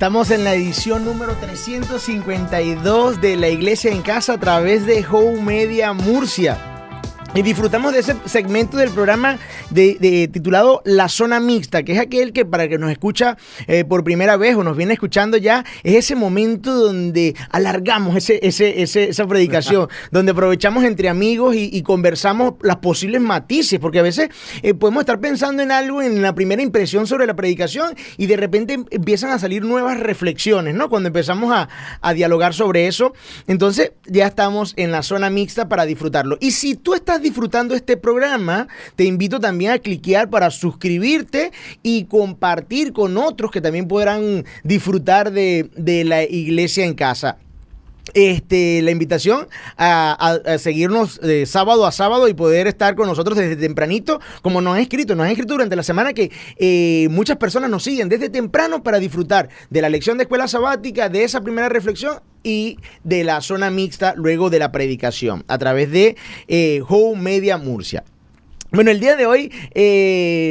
Estamos en la edición número 352 de La Iglesia en Casa a través de Home Media Murcia. Y disfrutamos de ese segmento del programa titulado La Zona Mixta, que es aquel que para el que nos escucha por primera vez o nos viene escuchando ya, es ese momento donde alargamos esa predicación, donde aprovechamos entre amigos y conversamos las posibles matices, porque a veces podemos estar pensando en algo en la primera impresión sobre la predicación y de repente empiezan a salir nuevas reflexiones, ¿no? Cuando empezamos a dialogar sobre eso, entonces ya estamos en la zona mixta para disfrutarlo. Y si tú estás disfrutando este programa, te invito también a cliquear para suscribirte y compartir con otros que también podrán disfrutar de la iglesia en casa. La invitación a seguirnos de sábado a sábado y poder estar con nosotros desde tempranito, como nos han escrito durante la semana que muchas personas nos siguen desde temprano para disfrutar de la lección de escuela sabática, de esa primera reflexión y de la zona mixta luego de la predicación a través de Home Media Murcia. Bueno, el día de hoy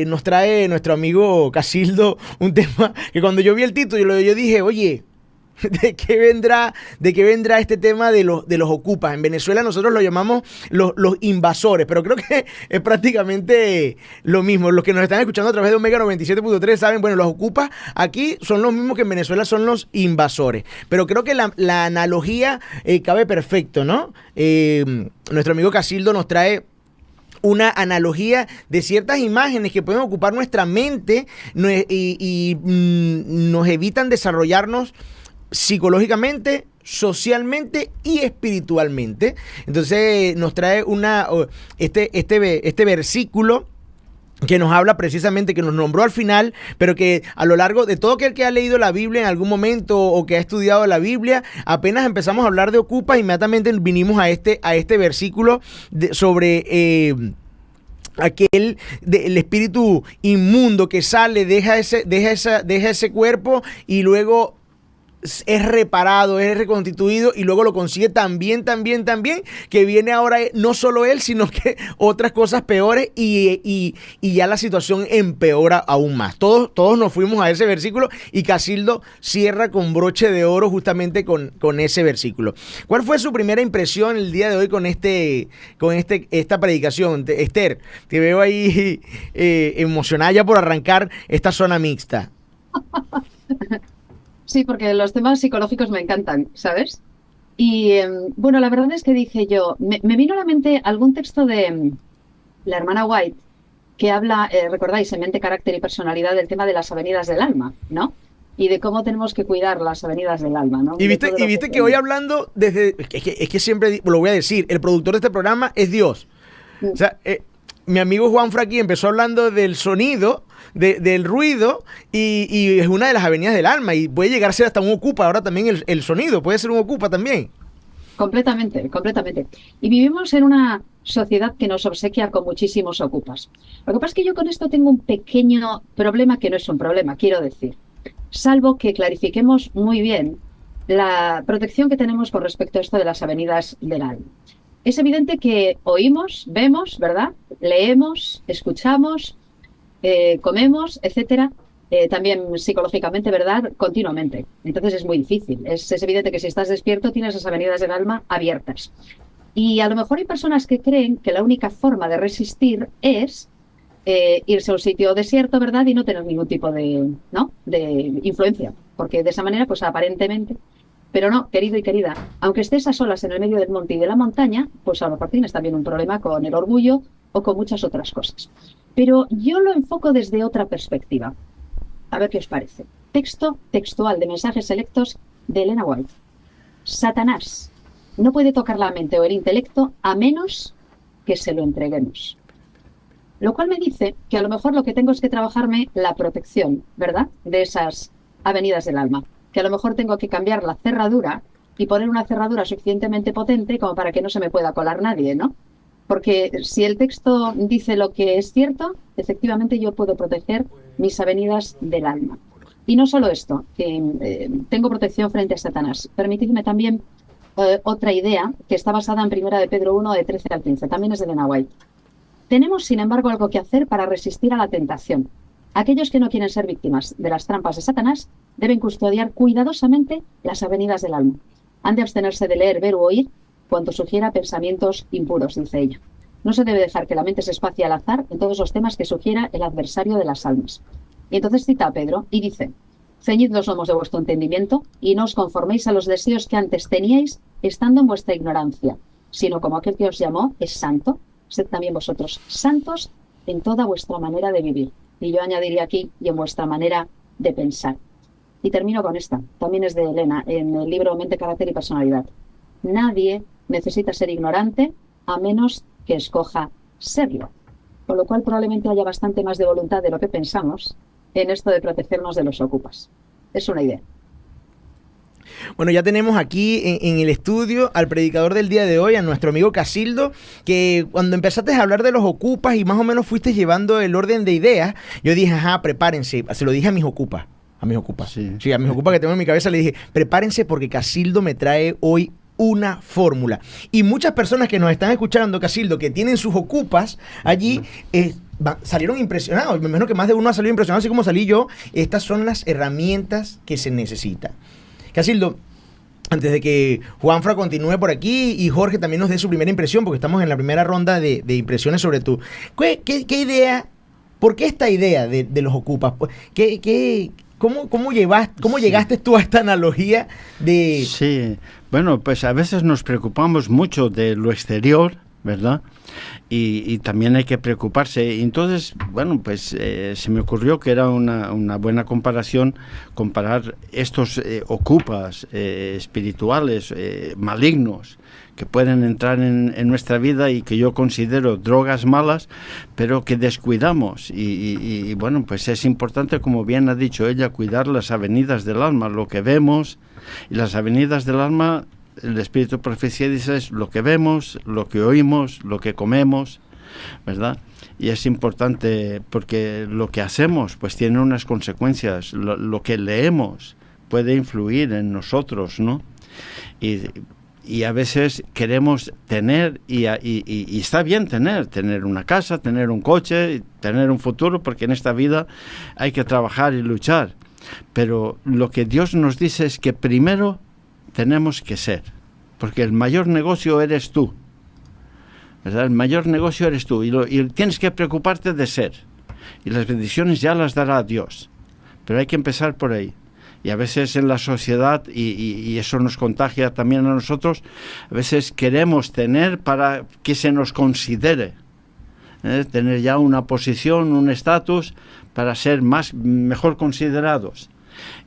nos trae nuestro amigo Casildo un tema que cuando yo vi el título yo dije, oye, ¿de qué vendrá este tema de los ocupas? En Venezuela nosotros lo llamamos los invasores, pero creo que es prácticamente lo mismo. Los que nos están escuchando a través de Omega 97.3 saben, bueno, los ocupas aquí son los mismos que en Venezuela son los invasores. Pero creo que la analogía cabe perfecto, ¿no? Nuestro amigo Casildo nos trae una analogía de ciertas imágenes que pueden ocupar nuestra mente y nos evitan desarrollarnos psicológicamente, socialmente y espiritualmente. Entonces nos trae este versículo que nos habla precisamente, que nos nombró al final, pero que a lo largo de todo aquel que ha leído la Biblia en algún momento o que ha estudiado la Biblia, apenas empezamos a hablar de ocupas, inmediatamente vinimos a este versículo sobre aquel el espíritu inmundo que sale, deja ese cuerpo y luego es reparado, es reconstituido y luego lo consigue también, que viene ahora no solo él, sino que otras cosas peores y ya la situación empeora aún más. Todos nos fuimos a ese versículo y Casildo cierra con broche de oro justamente con ese versículo. ¿Cuál fue su primera impresión el día de hoy con esta predicación? Esther, te veo ahí emocionada ya por arrancar esta zona mixta. Sí, porque los temas psicológicos me encantan, ¿sabes? Y bueno, la verdad es que dije yo, me vino a la mente algún texto de la hermana White que habla, recordáis, en Mente, Carácter y Personalidad, del tema de las avenidas del alma, ¿no? Y de cómo tenemos que cuidar las avenidas del alma, ¿no? Y viste que hoy hablando desde... Es que siempre lo voy a decir, el productor de este programa es Dios. O sea, mi amigo Juan Fraqui empezó hablando del sonido, del ruido, y es una de las avenidas del alma, y puede llegar a ser hasta un ocupa, ahora también el sonido, puede ser un ocupa también. Completamente. Y vivimos en una sociedad que nos obsequia con muchísimos ocupas. Lo que pasa es que yo con esto tengo un pequeño problema que no es un problema, quiero decir. Salvo que clarifiquemos muy bien la protección que tenemos con respecto a esto de las avenidas del alma. Es evidente que oímos, vemos, ¿verdad? Leemos, escuchamos, comemos, etcétera, también psicológicamente, ¿verdad? Continuamente. Entonces es muy difícil. Es evidente que si estás despierto tienes las avenidas del alma abiertas. Y a lo mejor hay personas que creen que la única forma de resistir es irse a un sitio desierto, ¿verdad? Y no tener ningún tipo de influencia. Porque de esa manera, pues aparentemente... Pero no, querido y querida, aunque estés a solas en el medio del monte y de la montaña, pues a lo mejor tienes también un problema con el orgullo o con muchas otras cosas. Pero yo lo enfoco desde otra perspectiva. A ver qué os parece. Texto textual de Mensajes Selectos de Elena White. Satanás no puede tocar la mente o el intelecto a menos que se lo entreguemos. Lo cual me dice que a lo mejor lo que tengo es que trabajarme la protección, ¿verdad?, de esas avenidas del alma. Que a lo mejor tengo que cambiar la cerradura y poner una cerradura suficientemente potente como para que no se me pueda colar nadie, ¿no? Porque si el texto dice lo que es cierto, efectivamente yo puedo proteger mis avenidas del alma. Y no solo esto, tengo protección frente a Satanás. Permitidme también otra idea que está basada en 1 de Pedro 1, de 13 al 15. También es de Elena White. Tenemos, sin embargo, algo que hacer para resistir a la tentación. Aquellos que no quieren ser víctimas de las trampas de Satanás deben custodiar cuidadosamente las avenidas del alma. Han de abstenerse de leer, ver u oír cuanto sugiera pensamientos impuros, dice ella. No se debe dejar que la mente se espacie al azar en todos los temas que sugiera el adversario de las almas. Y entonces cita a Pedro y dice: ceñid los lomos de vuestro entendimiento y no os conforméis a los deseos que antes teníais estando en vuestra ignorancia, sino como aquel que os llamó es santo, sed también vosotros santos en toda vuestra manera de vivir. Y yo añadiría aquí, y en vuestra manera de pensar. Y termino con esta, también es de Elena, en el libro Mente, Carácter y Personalidad. Nadie necesita ser ignorante a menos que escoja serlo. Con lo cual probablemente haya bastante más de voluntad de lo que pensamos en esto de protegernos de los ocupas. Es una idea. Bueno, ya tenemos aquí en el estudio al predicador del día de hoy, a nuestro amigo Casildo, que cuando empezaste a hablar de los ocupas y más o menos fuiste llevando el orden de ideas, yo dije, ajá, prepárense, se lo dije a mis ocupas. A mis ocupas. Sí, a mis ocupas que tengo en mi cabeza le dije, prepárense porque Casildo me trae hoy una fórmula. Y muchas personas que nos están escuchando, Casildo, que tienen sus ocupas allí, salieron impresionados. Me imagino que más de uno ha salido impresionado, así como salí yo. Estas son las herramientas que se necesitan. Casildo, antes de que Juanfra continúe por aquí y Jorge también nos dé su primera impresión, porque estamos en la primera ronda de impresiones sobre tú. ¿Qué idea, por qué esta idea de los ocupas? ¿Cómo llegaste tú a esta analogía de...? Sí, bueno, pues a veces nos preocupamos mucho de lo exterior, ¿verdad? Y también hay que preocuparse. Entonces, bueno, pues se me ocurrió que era una buena comparación, comparar estos ocupas espirituales, malignos, que pueden entrar en nuestra vida y que yo considero drogas malas, pero que descuidamos. Y bueno, pues es importante, como bien ha dicho ella, cuidar las avenidas del alma, lo que vemos. Y las avenidas del alma, el Espíritu de Profecía dice, es lo que vemos, lo que oímos, lo que comemos, ¿verdad? Y es importante porque lo que hacemos pues tiene unas consecuencias. Lo que leemos puede influir en nosotros, ¿no? Y a veces queremos tener, y está bien tener una casa, tener un coche, tener un futuro, porque en esta vida hay que trabajar y luchar. Pero lo que Dios nos dice es que primero tenemos que ser, porque el mayor negocio eres tú, ¿verdad? El mayor negocio eres tú, y tienes que preocuparte de ser, y las bendiciones ya las dará Dios, pero hay que empezar por ahí. Y a veces en la sociedad, y eso nos contagia también a nosotros, a veces queremos tener para que se nos considere, tener ya una posición, un estatus, para ser mejor considerados.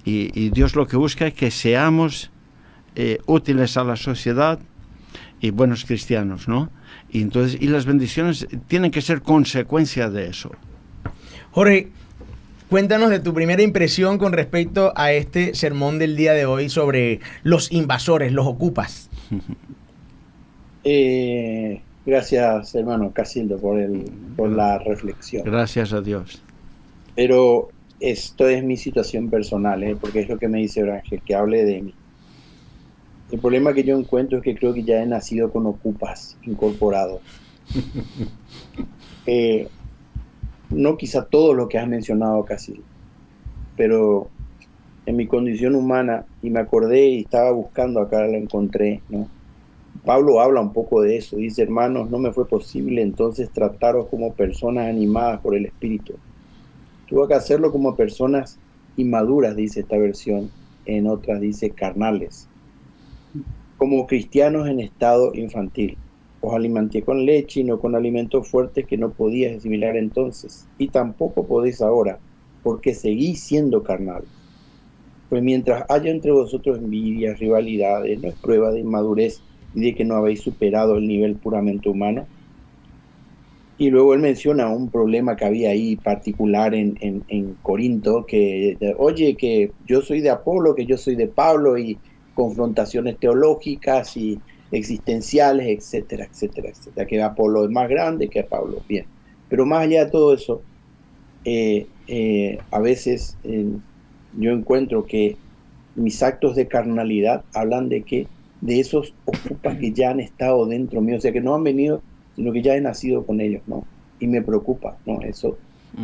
Y Dios lo que busca es que seamos útiles a la sociedad y buenos cristianos, ¿no? Y las bendiciones tienen que ser consecuencia de eso. Jorge, cuéntanos de tu primera impresión con respecto a este sermón del día de hoy sobre los invasores, los ocupas. Gracias, hermano Casildo, por la reflexión. Gracias a Dios. Pero esto es mi situación personal, porque es lo que me dice Ángel, que hable de mí. El problema que yo encuentro es que creo que ya he nacido con ocupas incorporados. No quizá todo lo que has mencionado, Casildo, pero en mi condición humana, y me acordé y estaba buscando, acá lo encontré, ¿no? Pablo habla un poco de eso, dice, hermanos, no me fue posible entonces trataros como personas animadas por el Espíritu. Tuve que hacerlo como personas inmaduras, dice esta versión, en otras dice carnales, como cristianos en estado infantil. Os alimenté con leche y no con alimentos fuertes que no podíais asimilar entonces, y tampoco podéis ahora, porque seguís siendo carnales. Pues mientras haya entre vosotros envidias, rivalidades, no es prueba de inmadurez y de que no habéis superado el nivel puramente humano. Y luego él menciona un problema que había ahí particular en Corinto, que oye, que yo soy de Apolo, que yo soy de Pablo, y confrontaciones teológicas y existenciales, etcétera, etcétera, etcétera, que Apolo es más grande que Pablo, bien. Pero más allá de todo eso, a veces yo encuentro que mis actos de carnalidad hablan de esos ocupas que ya han estado dentro mío, o sea, que no han venido, sino que ya he nacido con ellos, ¿no? Y me preocupa, ¿no? Eso,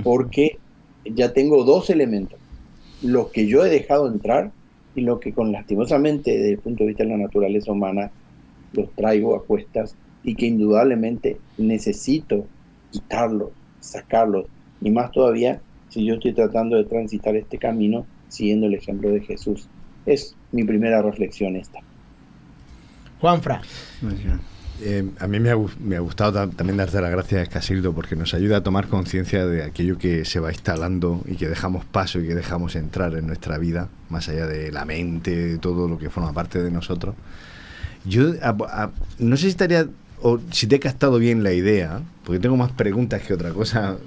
porque ya tengo dos elementos, los que yo he dejado entrar y lo que lastimosamente desde el punto de vista de la naturaleza humana los traigo a cuestas y que indudablemente necesito quitarlos, sacarlos, y más todavía si yo estoy tratando de transitar este camino siguiendo el ejemplo de Jesús. Es mi primera reflexión esta. Juanfra. A mí me ha gustado también darte las gracias, Casildo, porque nos ayuda a tomar conciencia de aquello que se va instalando y que dejamos paso y que dejamos entrar en nuestra vida, más allá de la mente, de todo lo que forma parte de nosotros. Yo no sé si estaría, o si te he captado bien la idea, porque tengo más preguntas que otra cosa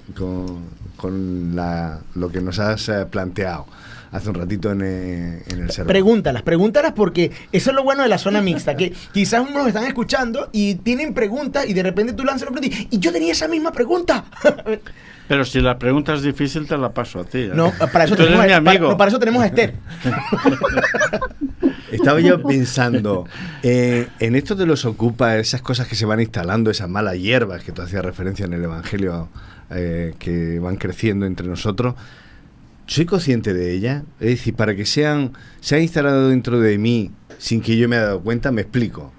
con lo que nos has planteado hace un ratito en el sermón. Pregúntalas, porque eso es lo bueno de la zona mixta, que quizás nos están escuchando y tienen preguntas y de repente tú lanzas una pregunta y yo tenía esa misma pregunta. Pero si la pregunta es difícil, te la paso a ti, ¿eh? No, para eso Tú eres mi amigo. para eso tenemos a Esther. Estaba yo pensando en esto de los ocupas, esas cosas que se van instalando, esas malas hierbas que tú hacías referencia en el Evangelio, que van creciendo entre nosotros. ¿Soy consciente de ellas? Es decir, para que se han instalado dentro de mí sin que yo me haya dado cuenta, me explico.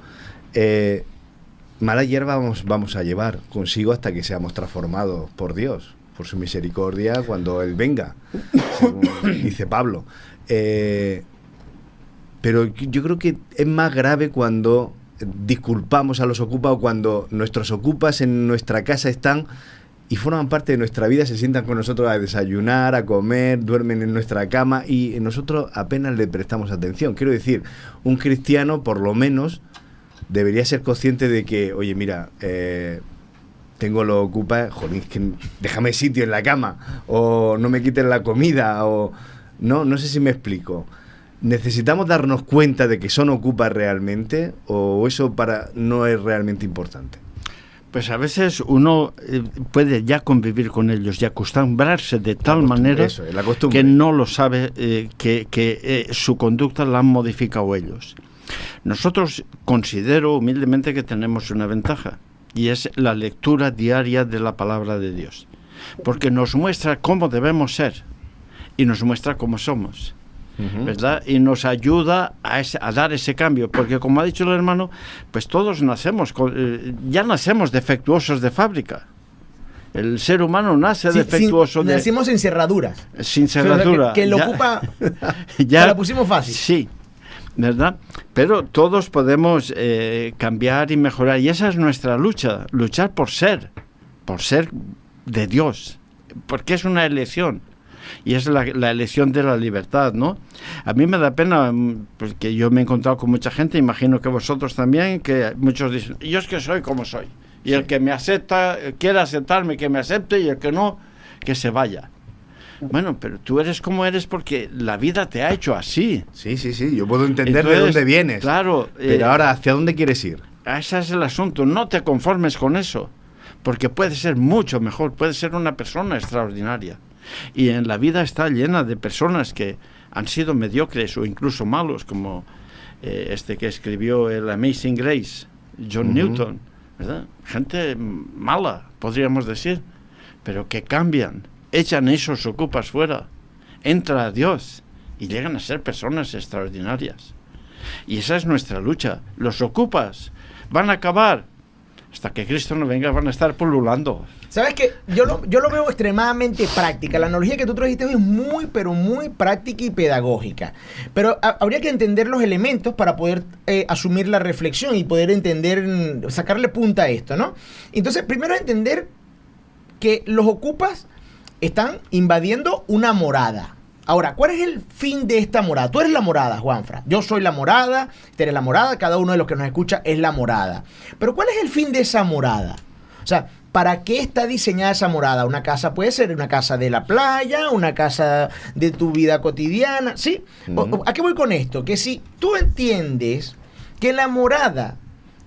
Mala hierba vamos a llevar consigo hasta que seamos transformados por Dios, por su misericordia, cuando Él venga, según dice Pablo. Pero yo creo que es más grave cuando disculpamos a los ocupas o cuando nuestros ocupas en nuestra casa están y forman parte de nuestra vida, se sientan con nosotros a desayunar, a comer, duermen en nuestra cama y nosotros apenas le prestamos atención. Quiero decir, un cristiano por lo menos debería ser consciente de que, oye, mira, tengo los ocupas, joder, es que déjame sitio en la cama, o no me quiten la comida, o no sé si me explico. ¿Necesitamos darnos cuenta de que son ocupas realmente o eso no es realmente importante? Pues a veces uno puede ya convivir con ellos y acostumbrarse de tal manera que no lo sabe, que su conducta la han modificado ellos. Nosotros considero humildemente que tenemos una ventaja y es la lectura diaria de la palabra de Dios, porque nos muestra cómo debemos ser y nos muestra cómo somos. ¿Verdad? Y nos ayuda a dar ese cambio, porque como ha dicho el hermano, pues todos ya nacemos defectuosos de fábrica. El ser humano nace defectuoso nacimos sin cerraduras. Sin cerradura. Que lo ocupa, ya la pusimos fácil. Sí, ¿verdad? Pero todos podemos cambiar y mejorar, y esa es nuestra lucha, luchar por ser de Dios, porque es una elección. Y es la elección de la libertad, ¿no? A mí me da pena, porque yo me he encontrado con mucha gente, imagino que vosotros también, que muchos dicen, yo es que soy como soy. Y el que me acepta, quiere aceptarme, que me acepte, y el que no, que se vaya. Bueno, pero tú eres como eres porque la vida te ha hecho así. Sí, yo puedo entender de dónde vienes. Claro. Pero ahora, ¿hacia dónde quieres ir? Ese es el asunto, no te conformes con eso, porque puedes ser mucho mejor, puedes ser una persona extraordinaria. Y en la vida está llena de personas que han sido mediocres o incluso malos, como este que escribió el Amazing Grace, John Newton, ¿verdad? Gente mala, podríamos decir, pero que cambian, echan esos ocupas fuera, entra a Dios y llegan a ser personas extraordinarias. Y esa es nuestra lucha. Los ocupas van a acabar. Hasta que Cristo no venga van a estar pululando. ¿Sabes qué? Yo lo veo extremadamente práctica. La analogía que tú trajiste es muy, pero muy práctica y pedagógica. Pero habría que entender los elementos para poder asumir la reflexión y poder entender, sacarle punta a esto, ¿no? Entonces, primero entender que los ocupas están invadiendo una morada. Ahora, ¿cuál es el fin de esta morada? Tú eres la morada, Juanfra. Yo soy la morada, tú eres la morada, cada uno de los que nos escucha es la morada. Pero ¿cuál es el fin de esa morada? O sea, ¿para qué está diseñada esa morada? Una casa puede ser una casa de la playa, una casa de tu vida cotidiana, ¿sí? ¿A qué voy con esto? Que si tú entiendes que la morada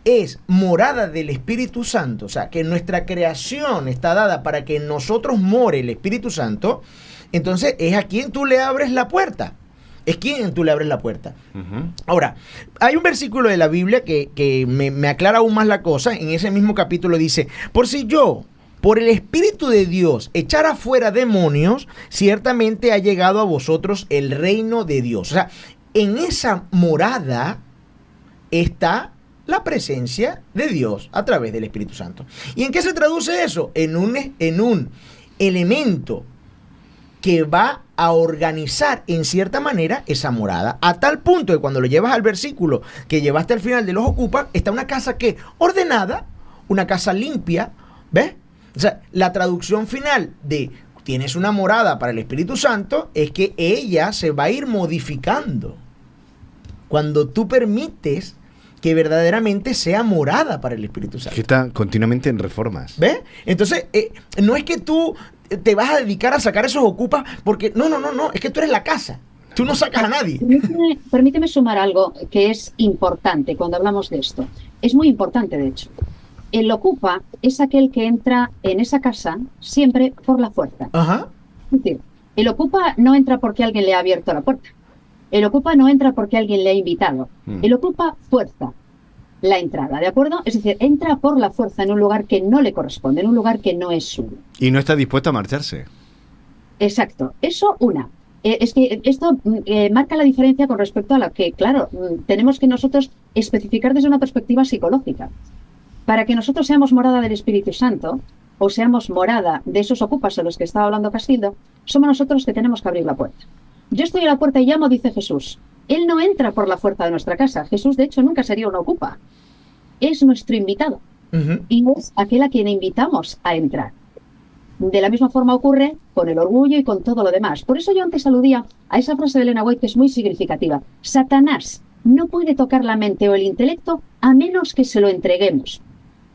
es morada del Espíritu Santo, o sea, que nuestra creación está dada para que en nosotros more el Espíritu Santo, entonces es a quien tú le abres la puerta. Es quien tú le abres la puerta. Ahora, hay un versículo de la Biblia que me aclara aún más la cosa. En ese mismo capítulo dice, por si yo, por el Espíritu de Dios echar afuera demonios, ciertamente ha llegado a vosotros el reino de Dios. O sea, en esa morada está la presencia de Dios a través del Espíritu Santo. ¿Y en qué se traduce eso? En un elemento que va a organizar en cierta manera esa morada, a tal punto que cuando lo llevas al versículo que llevaste al final de los ocupas, está una casa que ordenada, una casa limpia, ¿ves? O sea, la traducción final de tienes una morada para el Espíritu Santo es que ella se va a ir modificando cuando tú permites que verdaderamente sea morada para el Espíritu Santo. Que está continuamente en reformas. ¿Ves? Entonces, no es que tú te vas a dedicar a sacar esos ocupas porque no, es que tú eres la casa. Tú no sacas a nadie. Permíteme sumar algo que es importante cuando hablamos de esto. Es muy importante, de hecho. El ocupa es aquel que entra en esa casa siempre por la fuerza. Ajá. Es decir, el ocupa no entra porque alguien le ha abierto la puerta. El ocupa no entra porque alguien le ha invitado. El ocupa fuerza la entrada, ¿de acuerdo? Es decir, entra por la fuerza en un lugar que no le corresponde, en un lugar que no es suyo. Y no está dispuesto a marcharse. Exacto. Eso una. Es que esto marca la diferencia con respecto a lo que, claro, tenemos que nosotros especificar desde una perspectiva psicológica. Para que nosotros seamos morada del Espíritu Santo, o seamos morada de esos ocupas de los que estaba hablando Casildo, somos nosotros que tenemos que abrir la puerta. Yo estoy a la puerta y llamo, dice Jesús. Él no entra por la fuerza de nuestra casa. Jesús, de hecho, nunca sería un ocupa. Es nuestro invitado. Y es aquel a quien invitamos a entrar. De la misma forma ocurre con el orgullo y con todo lo demás. Por eso yo antes aludía a esa frase de Elena White que es muy significativa. Satanás no puede tocar la mente o el intelecto a menos que se lo entreguemos.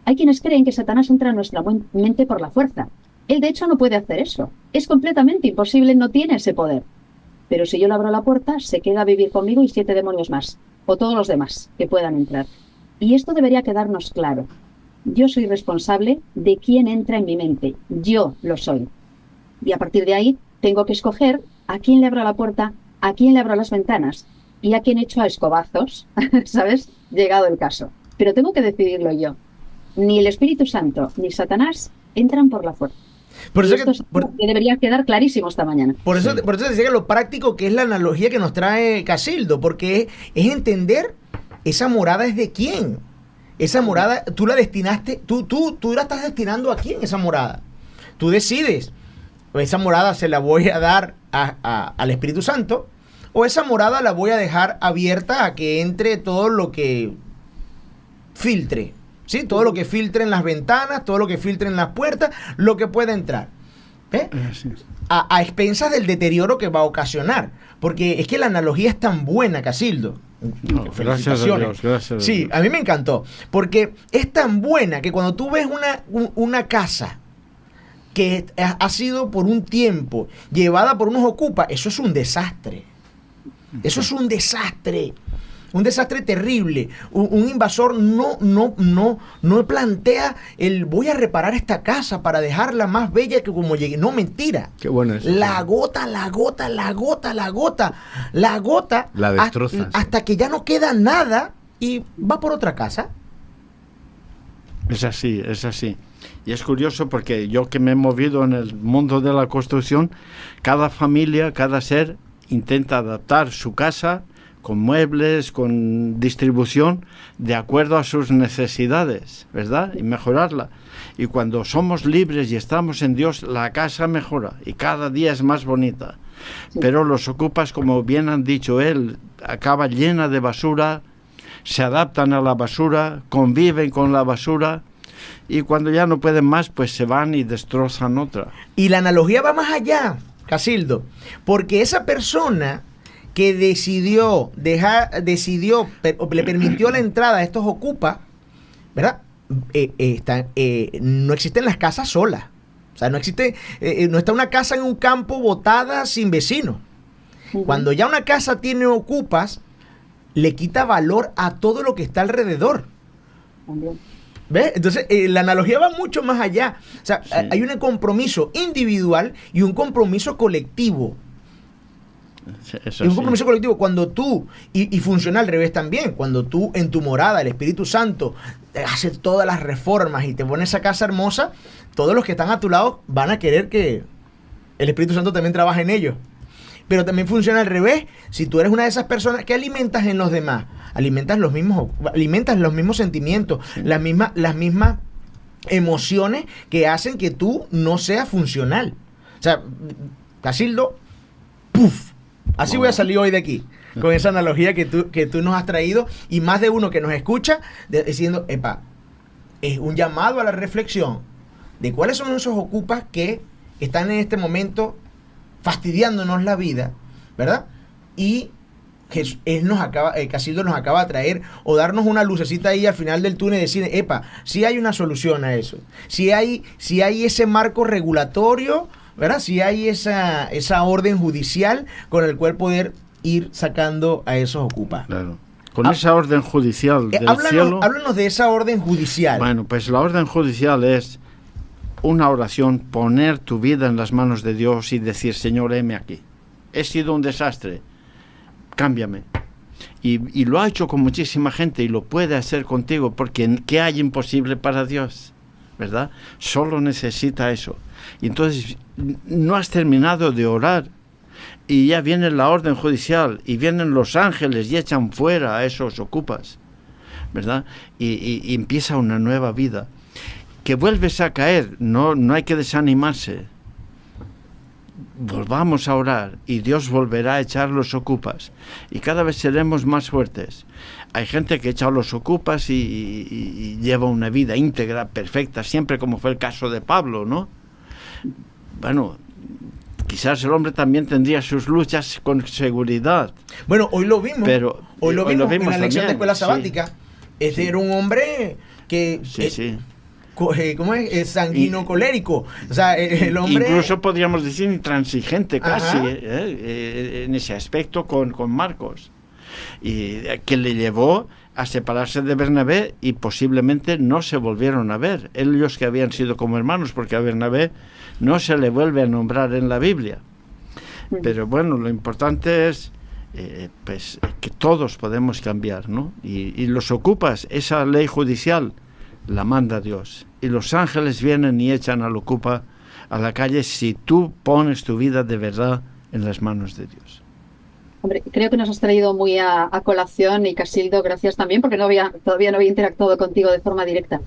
Hay quienes creen que Satanás entra en nuestra mente por la fuerza. Él, de hecho, no puede hacer eso. Es completamente imposible, no tiene ese poder. Pero si yo le abro la puerta, se queda a vivir conmigo y 7 demonios más, o todos los demás que puedan entrar. Y esto debería quedarnos claro. Yo soy responsable de quién entra en mi mente. Yo lo soy. Y a partir de ahí, tengo que escoger a quién le abro la puerta, a quién le abro las ventanas y a quién echo a escobazos, ¿sabes? Llegado el caso. Pero tengo que decidirlo yo. Ni el Espíritu Santo ni Satanás entran por la fuerza. Por eso esto es algo que debería quedar clarísimo esta mañana. Por eso decía que lo práctico que es la analogía que nos trae Casildo, porque es entender esa morada es de quién. Esa morada, tú la destinaste, tú la estás destinando a quién esa morada. Tú decides, esa morada se la voy a dar al Espíritu Santo, o esa morada la voy a dejar abierta a que entre todo lo que filtre. ¿Sí? Todo lo que filtre en las ventanas, todo lo que filtre en las puertas, lo que pueda entrar. ¿Eh? A expensas del deterioro que va a ocasionar. Porque es que la analogía es tan buena, Casildo. No, felicitaciones. Gracias a Dios. Sí, a mí me encantó. Porque es tan buena que cuando tú ves una casa que ha sido por un tiempo llevada por unos ocupas, eso es un desastre. Eso es un desastre. Un desastre terrible. Un invasor no plantea el voy a reparar esta casa para dejarla más bella que como llegué. No, mentira. Qué bueno eso. La gota la destroza. Hasta que ya no queda nada y va por otra casa. Es así, es así. Y es curioso porque yo que me he movido en el mundo de la construcción, cada familia, cada ser intenta adaptar su casa con muebles, con distribución, de acuerdo a sus necesidades, ¿verdad? Y mejorarla. Y cuando somos libres y estamos en Dios, la casa mejora y cada día es más bonita. Sí. Pero los ocupas, como bien han dicho él, acaba llena de basura, se adaptan a la basura, conviven con la basura y cuando ya no pueden más, pues se van y destrozan otra. Y la analogía va más allá, Casildo, porque esa persona que le permitió la entrada a estos ocupas, ¿verdad? No existen las casas solas. O sea, no está una casa en un campo botada sin vecinos. Cuando ya una casa tiene ocupas, le quita valor a todo lo que está alrededor. ¿Ves? Entonces, la analogía va mucho más allá. O sea, sí. Hay un compromiso individual y un compromiso colectivo. Eso Es un sí. compromiso colectivo. Cuando tú, y funciona al revés también, cuando tú en tu morada, el Espíritu Santo, hace todas las reformas y te pone esa casa hermosa, todos los que están a tu lado van a querer que el Espíritu Santo también trabaje en ellos. Pero también funciona al revés. Si tú eres una de esas personas que alimentas en los demás, alimentas los mismos sentimientos, Sí. las mismas emociones que hacen que tú no seas funcional. O sea, Casildo, ¡puf! Así voy a salir hoy de aquí, con esa analogía que tú nos has traído, y más de uno que nos escucha diciendo, epa, es un llamado a la reflexión de cuáles son esos ocupas que están en este momento fastidiándonos la vida, ¿verdad? Y Casildo nos acaba de traer o darnos una lucecita ahí al final del túnel y decir, epa, sí hay una solución a eso, sí hay ese marco regulatorio, ¿verdad? Sí hay esa orden judicial con el cual poder ir sacando a esos ocupas. Claro. Con esa orden judicial del cielo... Háblanos de esa orden judicial. Bueno, pues la orden judicial es una oración, poner tu vida en las manos de Dios y decir, Señor, heme aquí. He sido un desastre, cámbiame. Y lo ha hecho con muchísima gente y lo puede hacer contigo, porque ¿qué hay imposible para Dios? ¿Verdad? Solo necesita eso. Y entonces no has terminado de orar y ya viene la orden judicial y vienen los ángeles y echan fuera a esos ocupas, ¿verdad? Y empieza una nueva vida. Que vuelves a caer, no hay que desanimarse. Volvamos a orar y Dios volverá a echar los ocupas y cada vez seremos más fuertes. Hay gente que echa los ocupas y lleva una vida íntegra, perfecta, siempre, como fue el caso de Pablo, ¿no? Bueno, quizás el hombre también tendría sus luchas con seguridad. Bueno, hoy lo vimos. Pero hoy lo vimos en la lección también, de escuela sí. sabática. Este era un hombre que... Sí. ¿Cómo es? Sanguino colérico. O sea, el hombre... Incluso podríamos decir intransigente casi, Ajá. en ese aspecto con Marcos. Y que le llevó a separarse de Bernabé y posiblemente no se volvieron a ver. Ellos que habían sido como hermanos, porque a Bernabé no se le vuelve a nombrar en la Biblia. Pero bueno, lo importante es pues que todos podemos cambiar, ¿no? Y los ocupas, esa ley judicial la manda Dios. Y los ángeles vienen y echan al ocupa a la calle si tú pones tu vida de verdad en las manos de Dios. Hombre, creo que nos has traído muy a colación, y Casildo, gracias también, porque todavía no había interactuado contigo de forma directa.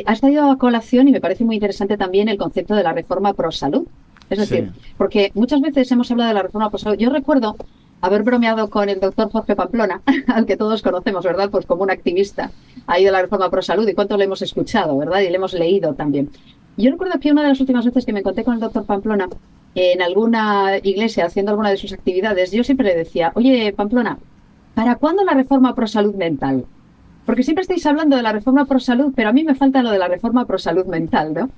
Has traído a colación, y me parece muy interesante también, el concepto de la reforma pro salud. Es decir, Sí. porque muchas veces hemos hablado de la reforma pro salud. Yo recuerdo haber bromeado con el doctor Jorge Pamplona, al que todos conocemos, ¿verdad? Pues como un activista ahí de la reforma pro salud, y cuánto le hemos escuchado, ¿verdad? Y le hemos leído también. Yo recuerdo que una de las últimas veces que me encontré con el doctor Pamplona, en alguna iglesia haciendo alguna de sus actividades, yo siempre le decía, oye, Pamplona, ¿para cuándo la reforma pro salud mental? Porque siempre estáis hablando de la reforma pro salud, pero a mí me falta lo de la reforma pro salud mental, ¿no?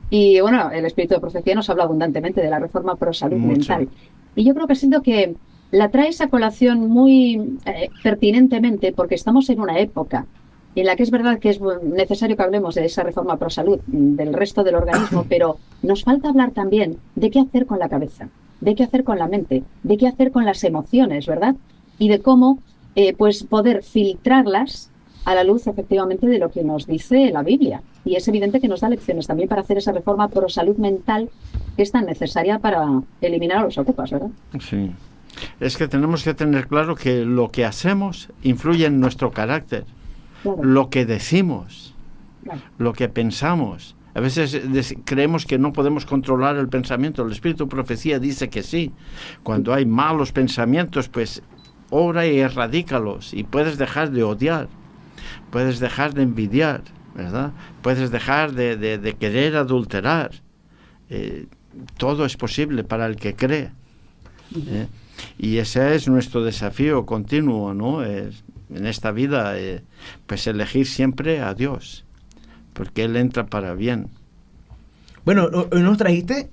Y bueno, el espíritu de profecía nos habla abundantemente de la reforma pro salud mental. Y yo creo que siento que la traes a colación muy pertinentemente, porque estamos en una época en la que es verdad que es necesario que hablemos de esa reforma pro salud del resto del organismo, pero nos falta hablar también de qué hacer con la cabeza, de qué hacer con la mente, de qué hacer con las emociones, ¿verdad? Y de cómo pues poder filtrarlas a la luz efectivamente de lo que nos dice la Biblia. Y es evidente que nos da lecciones también para hacer esa reforma pro salud mental que es tan necesaria para eliminar a los ocupas, ¿verdad? Sí. Es que tenemos que tener claro que lo que hacemos influye en nuestro carácter. Claro. Lo que decimos, Claro. lo que pensamos. A veces creemos que no podemos controlar el pensamiento. El espíritu de profecía dice que sí. Cuando hay malos pensamientos, pues ora y erradícalos. Y puedes dejar de odiar, puedes dejar de envidiar, ¿verdad? Puedes dejar de querer adulterar. Todo es posible para el que cree. Y ese es nuestro desafío continuo, ¿no? En esta vida, pues elegir siempre a Dios, porque Él entra para bien. Bueno, hoy nos trajiste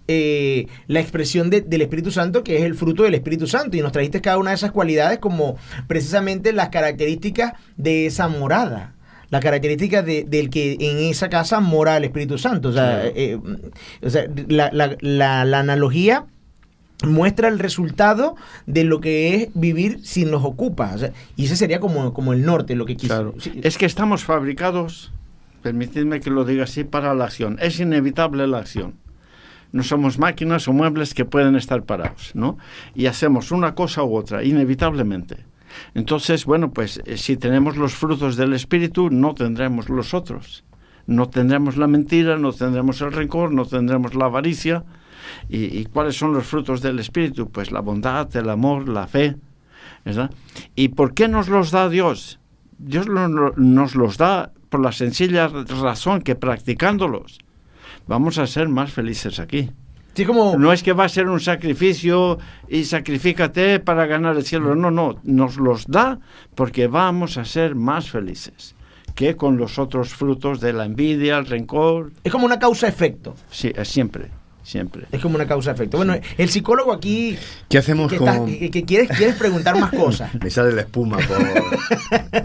la expresión del Espíritu Santo, que es el fruto del Espíritu Santo, y nos trajiste cada una de esas cualidades como precisamente las características de esa morada, la característica del que en esa casa mora el Espíritu Santo. O sea, Claro. la analogía muestra el resultado de lo que es vivir sin los ocupas. O sea, y ese sería como el norte, lo que quiso. Claro. Sí. Es que estamos fabricados, permitidme que lo diga así, para la acción. Es inevitable la acción. No somos máquinas o muebles que pueden estar parados, ¿no? Y hacemos una cosa u otra, inevitablemente. Entonces, bueno, pues si tenemos los frutos del espíritu, no tendremos los otros. No tendremos la mentira, no tendremos el rencor, no tendremos la avaricia. ¿Y cuáles son los frutos del espíritu? Pues la bondad, el amor, la fe, ¿verdad? ¿Y por qué nos los da Dios? Dios nos los da por la sencilla razón que practicándolos vamos a ser más felices aquí. Sí, como... No es que va a ser un sacrificio y sacrifícate para ganar el cielo. No, nos los da porque vamos a ser más felices que con los otros frutos de la envidia, el rencor. Es como una causa-efecto. Sí, es siempre. Es como una causa-efecto. Bueno, el psicólogo aquí... ¿Qué hacemos con...? Que quieres preguntar más cosas. Me sale la espuma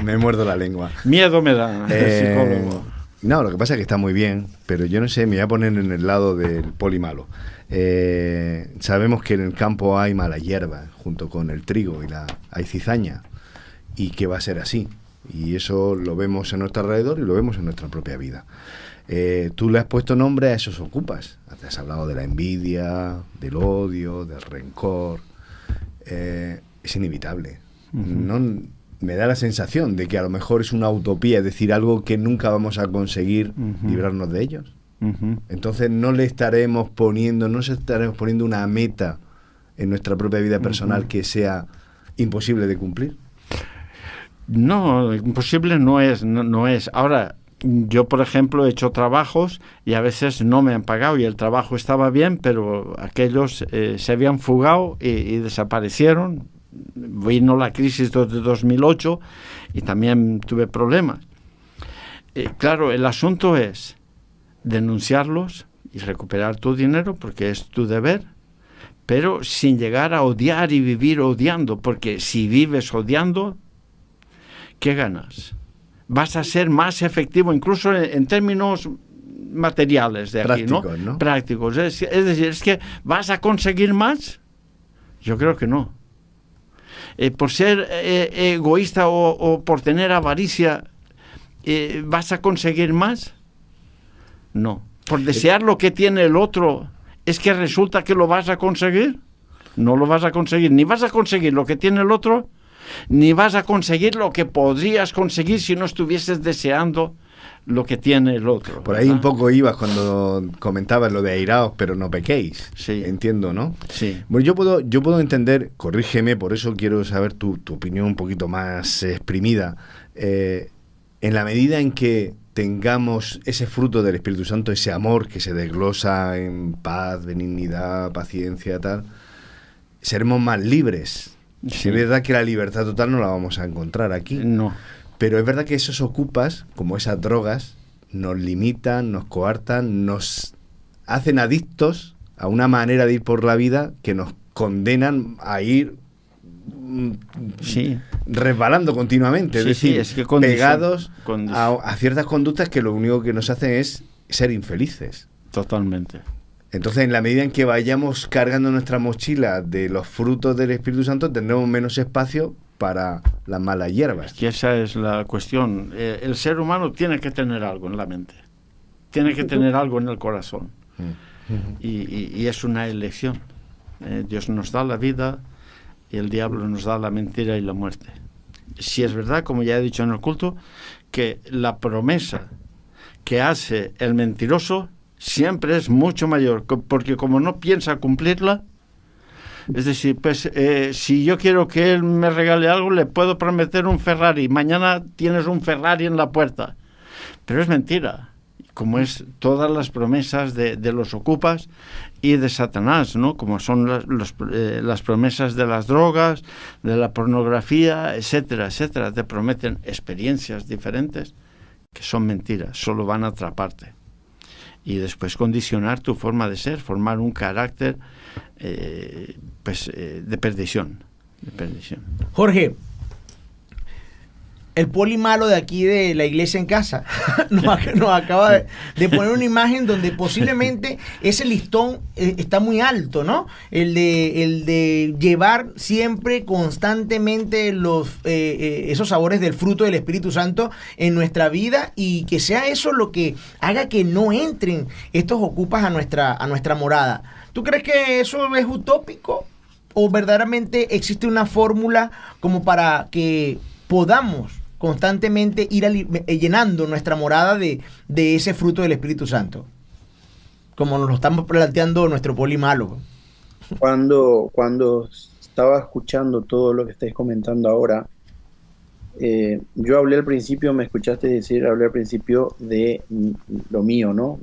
me muerdo la lengua. Miedo me da el psicólogo. No, lo que pasa es que está muy bien, pero yo no sé, me voy a poner en el lado del poli malo. Sabemos que en el campo hay mala hierba, junto con el trigo hay cizaña, y que va a ser así. Y eso lo vemos en nuestro alrededor y lo vemos en nuestra propia vida. Tú le has puesto nombre a esos ocupas. Te has hablado de la envidia, del odio, del rencor. Es inevitable. No, me da la sensación de que a lo mejor es una utopía, es decir, algo que nunca vamos a conseguir librarnos de ellos. Entonces no estaremos poniendo una meta en nuestra propia vida personal que sea imposible de cumplir. No, imposible no es. Ahora, yo, por ejemplo, he hecho trabajos y a veces no me han pagado y el trabajo estaba bien, pero aquellos se habían fugado y desaparecieron. Vino la crisis de 2008 y también tuve problemas. Claro, el asunto es denunciarlos y recuperar tu dinero porque es tu deber, pero sin llegar a odiar y vivir odiando, porque si vives odiando, ¿qué ganas? Vas a ser más efectivo, incluso en términos materiales de aquí, prácticos, ¿no? Prácticos. Es decir, ¿es que vas a conseguir más? Yo creo que no. Por ser egoísta o por tener avaricia, ¿vas a conseguir más? No. Por desear lo que tiene el otro, ¿es que resulta que lo vas a conseguir? No lo vas a conseguir. Ni vas a conseguir lo que tiene el otro, ni vas a conseguir lo que podrías conseguir si no estuvieses deseando lo que tiene el otro. Por ahí un poco ibas cuando comentabas lo de airaos, pero no pequéis. Sí. Entiendo, ¿no? Sí. Bueno, yo puedo entender, corrígeme, por eso quiero saber tu opinión un poquito más exprimida. En la medida en que tengamos ese fruto del Espíritu Santo, ese amor que se desglosa en paz, benignidad, paciencia, tal, seremos más libres. Sí. Es verdad que la libertad total no la vamos a encontrar aquí. No. Pero es verdad que esos ocupas, como esas drogas, nos limitan, nos coartan, nos hacen adictos a una manera de ir por la vida que nos condenan a ir resbalando continuamente, es decir, es que pegados a ciertas conductas que lo único que nos hacen es ser infelices. Totalmente. Entonces, en la medida en que vayamos cargando nuestra mochila de los frutos del Espíritu Santo, tendremos menos espacio para las malas hierbas. Y esa es la cuestión. El ser humano tiene que tener algo en la mente, tiene que tener algo en el corazón. Y es una elección. Dios nos da la vida y el diablo nos da la mentira y la muerte. Si es verdad, como ya he dicho en el culto, que la promesa que hace el mentiroso siempre es mucho mayor, porque como no piensa cumplirla, es decir, pues si yo quiero que él me regale algo, le puedo prometer un Ferrari, mañana tienes un Ferrari en la puerta, pero es mentira, como es todas las promesas de los ocupas y de Satanás, ¿no? Como son las promesas de las drogas, de la pornografía, etcétera, etcétera. Te prometen experiencias diferentes que son mentiras, solo van a atraparte y después condicionar tu forma de ser, formar un carácter de perdición. Jorge, el poli malo de aquí de la iglesia en casa nos acaba de poner una imagen donde posiblemente ese listón está muy alto, ¿no? El de llevar siempre constantemente esos sabores del fruto del Espíritu Santo en nuestra vida, y que sea eso lo que haga que no entren estos ocupas a nuestra morada. ¿Tú crees que eso es utópico o verdaderamente existe una fórmula como para que podamos constantemente ir llenando nuestra morada de ese fruto del Espíritu Santo, como nos lo estamos planteando nuestro poli malo? Cuando estaba escuchando todo lo que estáis comentando ahora, yo hablé al principio, me escuchaste decir, hablé al principio de lo mío, ¿no?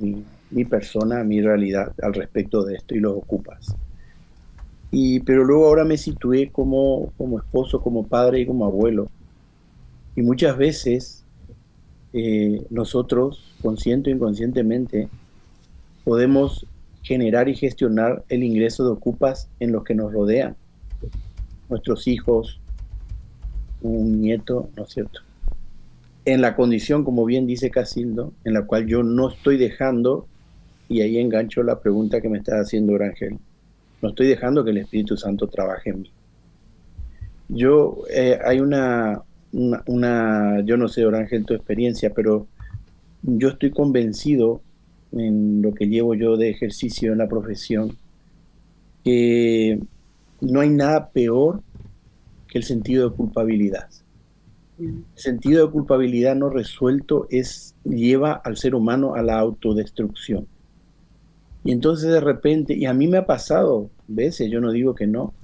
Mi persona, mi realidad al respecto de esto y los ocupas. Pero luego ahora me situé como esposo, como padre y como abuelo. Y muchas veces nosotros, consciente o inconscientemente, podemos generar y gestionar el ingreso de ocupas en los que nos rodean. Nuestros hijos, un nieto, ¿no es cierto? En la condición, como bien dice Casildo, en la cual yo no estoy dejando, y ahí engancho la pregunta que me está haciendo Orangel, no estoy dejando que el Espíritu Santo trabaje en mí. Hay una, yo no sé, Orangel, tu experiencia, pero yo estoy convencido en lo que llevo yo de ejercicio en la profesión, que no hay nada peor que el sentido de culpabilidad. El sentido de culpabilidad no resuelto lleva al ser humano a la autodestrucción. Y entonces de repente, y a mí me ha pasado veces, yo no digo que no,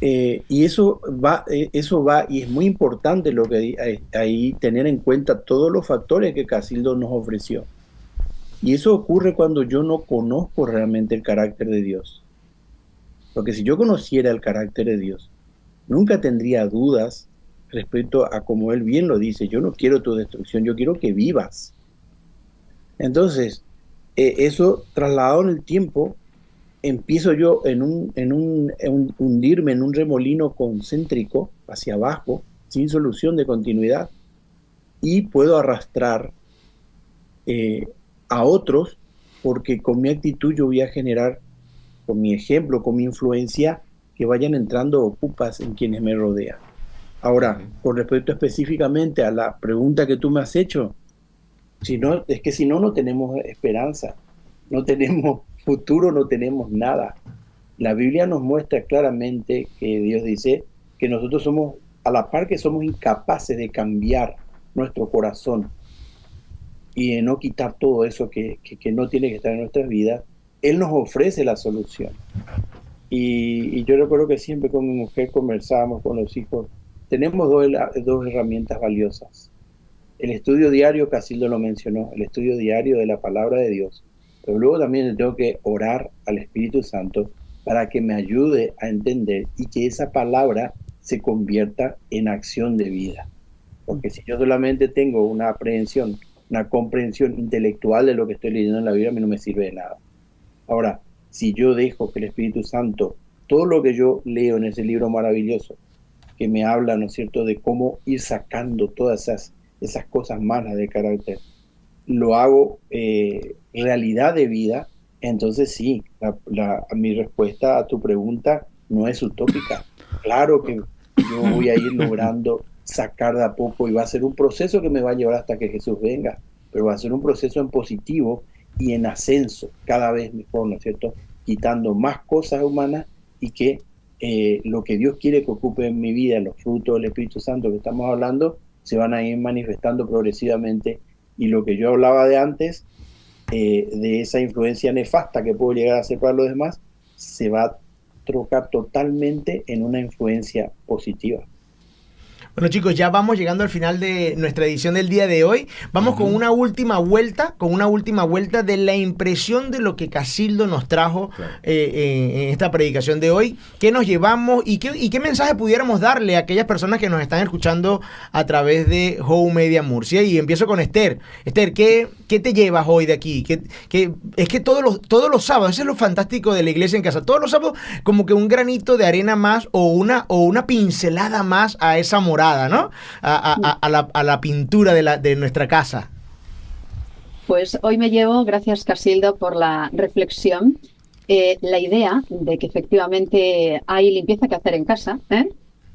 y eso va, y es muy importante lo que ahí tener en cuenta todos los factores que Casildo nos ofreció. Y eso ocurre cuando yo no conozco realmente el carácter de Dios. Porque si yo conociera el carácter de Dios, nunca tendría dudas respecto a, como él bien lo dice, yo no quiero tu destrucción, yo quiero que vivas. Entonces, eso trasladado en el tiempo, empiezo yo en hundirme en un remolino concéntrico hacia abajo, sin solución de continuidad, y puedo arrastrar a otros, porque con mi actitud yo voy a generar, con mi ejemplo, con mi influencia, que vayan entrando ocupas en quienes me rodean. Ahora, con respecto específicamente a la pregunta que tú me has hecho, si no tenemos esperanza, no tenemos futuro, no tenemos nada. La Biblia nos muestra claramente que Dios dice que nosotros somos, a la par que somos incapaces de cambiar nuestro corazón y de no quitar todo eso que no tiene que estar en nuestras vidas, Él nos ofrece la solución. Y yo recuerdo que siempre con mi mujer conversábamos con los hijos. Tenemos dos herramientas valiosas. El estudio diario, Casildo lo mencionó, el estudio diario de la palabra de Dios. Pero luego también tengo que orar al Espíritu Santo para que me ayude a entender y que esa palabra se convierta en acción de vida. Porque si yo solamente tengo una aprehensión, una comprensión intelectual de lo que estoy leyendo en la Biblia, a mí no me sirve de nada. Ahora, si yo dejo que el Espíritu Santo, todo lo que yo leo en ese libro maravilloso, que me habla, ¿no es cierto?, de cómo ir sacando todas esas cosas malas de carácter, lo hago realidad de vida, entonces sí, mi respuesta a tu pregunta no es utópica. Claro que yo voy a ir logrando sacar de a poco, y va a ser un proceso que me va a llevar hasta que Jesús venga, pero va a ser un proceso en positivo y en ascenso, cada vez mejor, ¿no es cierto?, quitando más cosas humanas, y que lo que Dios quiere que ocupe en mi vida, los frutos del Espíritu Santo que estamos hablando, se van a ir manifestando progresivamente. Y lo que yo hablaba de antes, de esa influencia nefasta que puedo llegar a ser para los demás, se va a trocar totalmente en una influencia positiva. Bueno, chicos, ya vamos llegando al final de nuestra edición del día de hoy. Vamos con una última vuelta, de la impresión de lo que Casildo nos trajo en esta predicación de hoy. ¿Qué nos llevamos y qué mensaje pudiéramos darle a aquellas personas que nos están escuchando a través de Home Media Murcia? Y empiezo con Esther. Esther, ¿qué ¿qué te llevas hoy de aquí? Es que todos los sábados, eso es lo fantástico de la iglesia en casa, todos los sábados como que un granito de arena más o una pincelada más a esa morada, ¿no? A la pintura de nuestra casa. Pues hoy me llevo, gracias Casildo por la reflexión, la idea de que efectivamente hay limpieza que hacer en casa,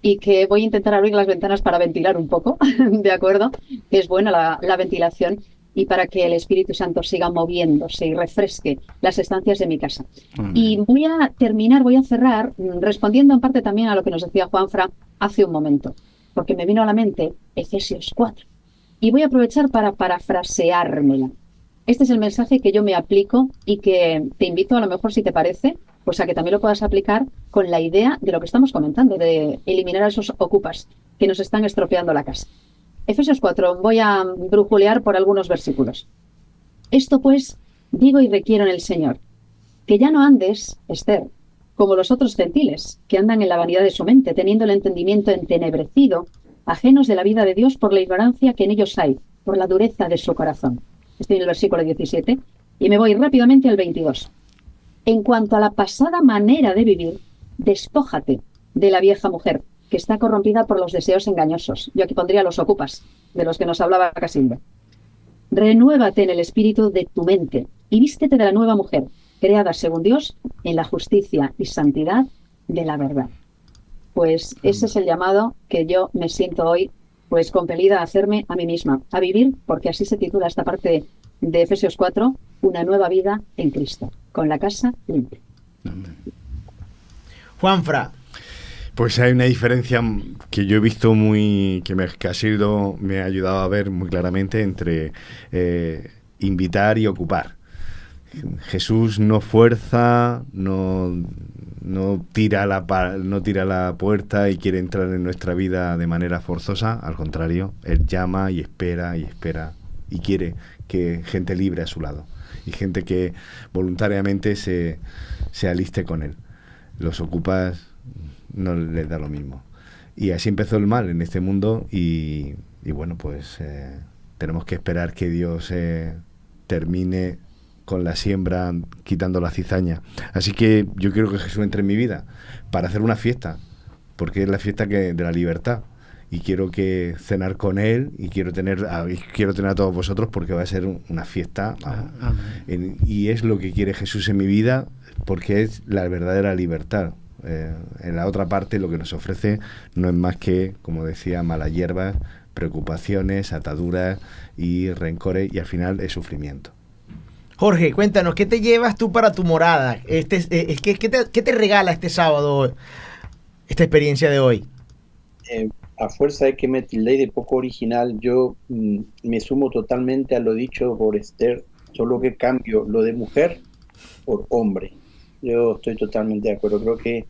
y que voy a intentar abrir las ventanas para ventilar un poco, ¿de acuerdo? Que es buena la ventilación y para que el Espíritu Santo siga moviéndose y refresque las estancias de mi casa. Y voy a cerrar respondiendo en parte también a lo que nos decía Juanfra hace un momento, porque me vino a la mente Efesios 4. Y voy a aprovechar para parafraseármela. Este es el mensaje que yo me aplico y que te invito, a lo mejor si te parece, pues a que también lo puedas aplicar con la idea de lo que estamos comentando, de eliminar a esos ocupas que nos están estropeando la casa. Efesios 4, voy a brujulear por algunos versículos. Esto pues digo y requiero en el Señor, que ya no andes, Esther, como los otros gentiles, que andan en la vanidad de su mente, teniendo el entendimiento entenebrecido, ajenos de la vida de Dios por la ignorancia que en ellos hay, por la dureza de su corazón. Estoy en el versículo 17 y me voy rápidamente al 22. En cuanto a la pasada manera de vivir, despójate de la vieja mujer, que está corrompida por los deseos engañosos. Yo aquí pondría los ocupas, de los que nos hablaba Casilda. Renuévate en el espíritu de tu mente y vístete de la nueva mujer, creada según Dios en la justicia y santidad de la verdad. Pues ese es el llamado que yo me siento hoy pues compelida a hacerme a mí misma, a vivir, porque así se titula esta parte de Efesios 4, una nueva vida en Cristo, con la casa limpia. Juanfra. Pues hay una diferencia que yo he visto Casildo me ha ayudado a ver muy claramente entre invitar y ocupar. Jesús no fuerza, no tira la puerta y quiere entrar en nuestra vida de manera forzosa. Al contrario, Él llama y espera y quiere que gente libre a su lado y gente que voluntariamente se aliste con Él. Los ocupas no les da lo mismo. Y así empezó el mal en este mundo y bueno, pues tenemos que esperar que Dios termine con la siembra, quitando la cizaña. Así que yo quiero que Jesús entre en mi vida para hacer una fiesta, porque es la fiesta de la libertad. Y quiero que cenar con Él y quiero tener a todos vosotros porque va a ser una fiesta. Y es lo que quiere Jesús en mi vida porque es la verdadera libertad. En la otra parte lo que nos ofrece no es más que, como decía, malas hierbas, preocupaciones, ataduras y rencores y al final es sufrimiento. Jorge, cuéntanos, ¿qué te llevas tú para tu morada? ¿Qué te regala este sábado esta experiencia de hoy? A fuerza de que me tildé de poco original, yo me sumo totalmente a lo dicho por Esther, solo que cambio lo de mujer por hombre. Yo estoy totalmente de acuerdo, creo que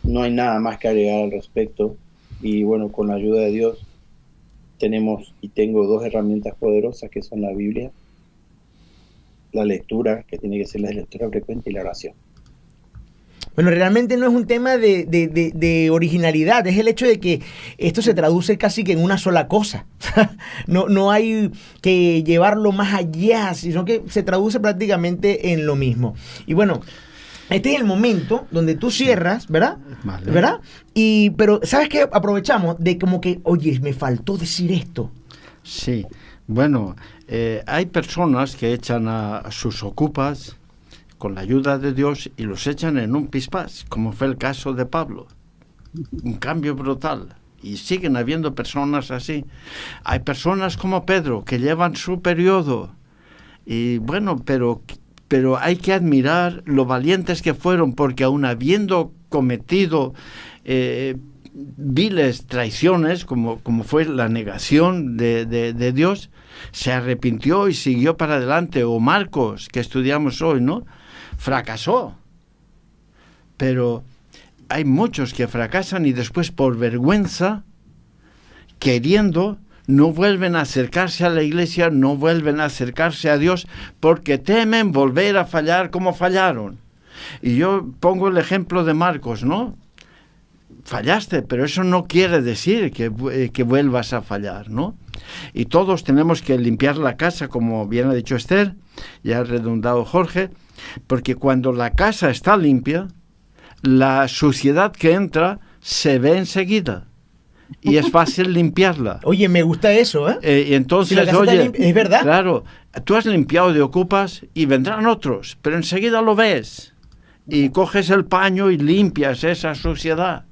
no hay nada más que agregar al respecto y bueno, con la ayuda de Dios tengo dos herramientas poderosas que son la Biblia, la lectura, que tiene que ser la lectura frecuente, y la oración. Bueno, realmente no es un tema de originalidad, es el hecho de que esto se traduce casi que en una sola cosa. No hay que llevarlo más allá, sino que se traduce prácticamente en lo mismo. Y bueno, este es el momento donde tú cierras, ¿verdad? Vale. ¿Verdad? Pero, ¿sabes qué? Aprovechamos de como que, oye, me faltó decir esto. Sí, bueno, hay personas que echan a sus ocupas con la ayuda de Dios y los echan en un pispás, como fue el caso de Pablo. Un cambio brutal. Y siguen habiendo personas así. Hay personas como Pedro que llevan su periodo. Y bueno, pero hay que admirar lo valientes que fueron, porque aun habiendo cometido viles traiciones, como fue la negación de Dios, se arrepintió y siguió para adelante. O Marcos, que estudiamos hoy, ¿no? Fracasó. Pero hay muchos que fracasan y después, por vergüenza, queriendo, no vuelven a acercarse a la iglesia, no vuelven a acercarse a Dios, porque temen volver a fallar como fallaron. Y yo pongo el ejemplo de Marcos, ¿no? fallaste, pero eso no quiere decir que vuelvas a fallar, ¿no? Y todos tenemos que limpiar la casa, como bien ha dicho Esther, y ha redundado Jorge, porque cuando la casa está limpia, la suciedad que entra se ve enseguida y es fácil limpiarla. Oye, me gusta eso, ¿eh? Y entonces, Si la casa está limpia, es verdad. Claro, tú has limpiado de ocupas y vendrán otros, pero enseguida lo ves y coges el paño y limpias esa suciedad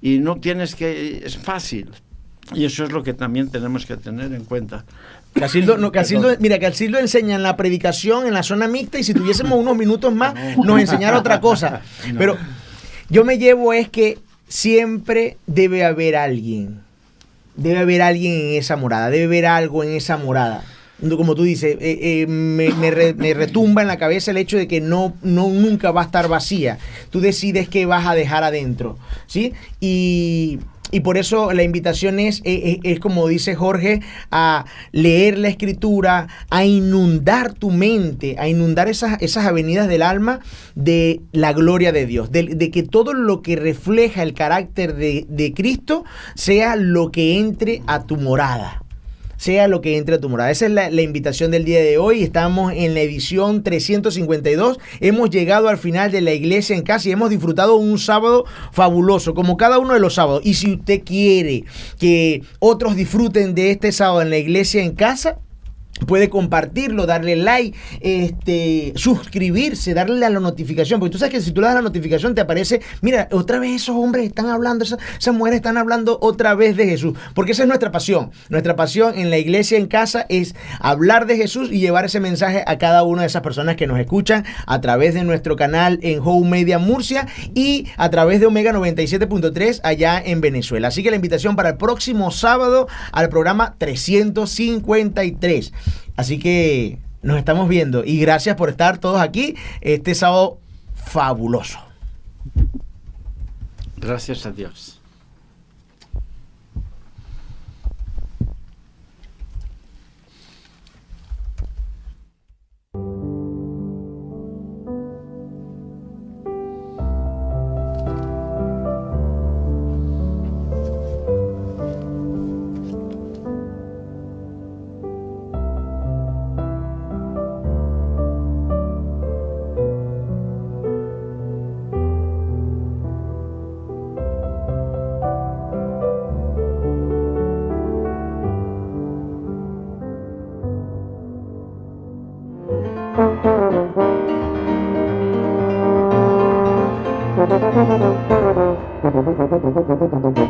y no tienes que... es fácil. Y eso es lo que también tenemos que tener en cuenta. Casildo enseña en la predicación en la zona mixta, y si tuviésemos unos minutos más nos enseñara otra cosa. Pero yo me llevo es que siempre debe haber alguien en esa morada, debe haber algo en esa morada. Como tú dices, me retumba en la cabeza el hecho de que nunca va a estar vacía. Tú decides qué vas a dejar adentro, ¿sí? Y por eso la invitación es como dice Jorge, a leer la Escritura, a inundar tu mente, a inundar esas avenidas del alma de la gloria de Dios, de que todo lo que refleja el carácter de Cristo sea lo que entre a tu morada. Sea lo que entre a tu morada. Esa es la invitación del día de hoy. Estamos en la edición 352. Hemos llegado al final de la Iglesia en Casa y hemos disfrutado un sábado fabuloso, como cada uno de los sábados. Y si usted quiere que otros disfruten de este sábado en la Iglesia en Casa, puede compartirlo, darle like, suscribirse, darle a la notificación, porque tú sabes que si tú le das la notificación te aparece, mira, otra vez esos hombres están hablando, esas mujeres están hablando otra vez de Jesús, porque esa es nuestra pasión. Nuestra pasión en la Iglesia en Casa es hablar de Jesús y llevar ese mensaje a cada una de esas personas que nos escuchan a través de nuestro canal en Home Media Murcia y a través de Omega 97.3 allá en Venezuela. Así que la invitación para el próximo sábado al programa 353. Así que nos estamos viendo y gracias por estar todos aquí este sábado fabuloso. Gracias a Dios.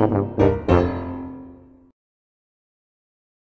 Thank you.